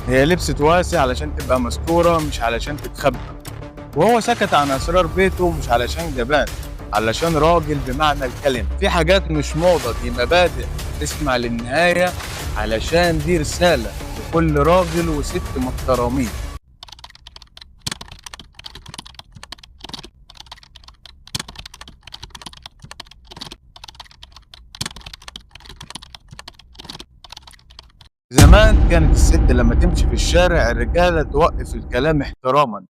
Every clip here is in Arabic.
هي لبست واسع علشان تبقى مستورة مش علشان تتخبى، وهو سكت عن أسرار بيته مش علشان جبان، علشان راجل بمعنى الكلمة. في حاجات مش موضة، دي مبادئ. تسمع للنهاية علشان دي رسالة لكل راجل وست محترمين. زمان كانت الست لما تمشي في الشارع الرجالة توقف الكلام احتراما،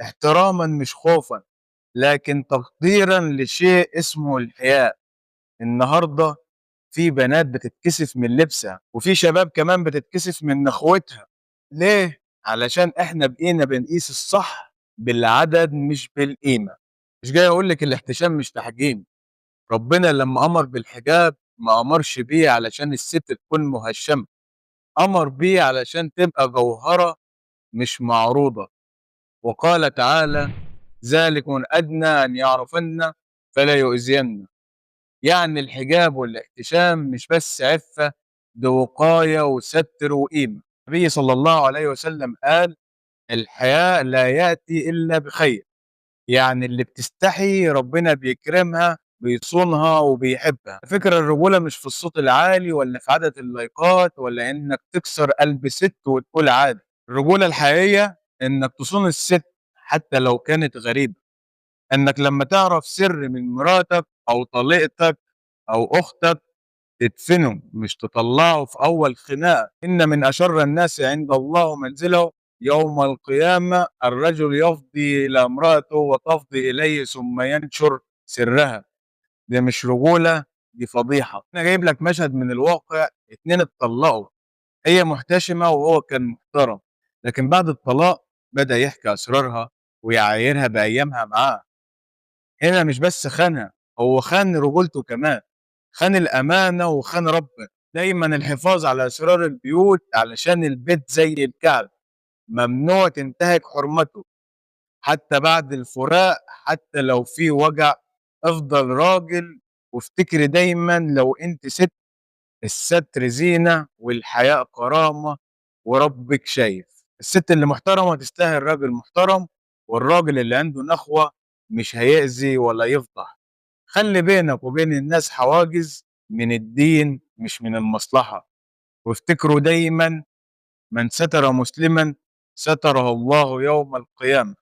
احتراما مش خوفا، لكن تقديرا لشيء اسمه الحياء. النهارده في بنات بتتكسف من لبسها، وفي شباب كمان بتتكسف من نخوتها. ليه؟ علشان احنا بقينا بنقيس الصح بالعدد مش بالقيمة. مش جاي اقول لك الاحتشام مش تحجيم. ربنا لما امر بالحجاب ما امرش بيه علشان الست تكون مهشمة، امر بيه علشان تبقى جوهرة مش معروضة. وقال تعالى: ذلكم ادنى ان يعرفن فلا يؤذين. يعني الحجاب والاحتشام مش بس عفة، ده وقاية وستر وقيمة. النبي صلى الله عليه وسلم قال: الحياء لا يأتي إلا بخير. يعني اللي بتستحي ربنا بيكرمها بيصونها وبيحبها. فكرة الرجولة مش في الصوت العالي ولا في عدد اللايكات ولا إنك تكسر قلب ست وتقول عادي. الرجولة الحقيقية إنك تصون الست حتى لو كانت غريبة. إنك لما تعرف سر من مراتك أو طليقتك أو أختك تدفنه مش تطلعه في أول خناقة. إن من أشر الناس عند الله منزله يوم القيامة الرجل يفضي إلى امرأته وتفضي إليه ثم ينشر سرها. دي مش رجولة، دي فضيحة. أنا جايب لك مشهد من الواقع، اتنين اتطلقوا، هي محتشمة وهو كان محترم، لكن بعد الطلاق بدأ يحكي أسرارها ويعايرها بأيامها معاه. هنا مش بس خانها، هو خان رجولته كمان، خان الأمانة وخان ربنا. دايما الحفاظ على أسرار البيوت علشان البيت زي الكعب، ممنوع تنتهك حرمته حتى بعد الفراق، حتى لو في وجع. افضل راجل، وافتكري دايما لو انت ست، الستر زينة والحياء كرامة، وربك شايف. الست اللي محترمة تستاهل راجل محترم، والراجل اللي عنده نخوة مش هيأذي ولا يفضح. خلي بينك وبين الناس حواجز من الدين مش من المصلحة. وافتكروا دايما: من ستر مسلما ستره الله يوم القيامة.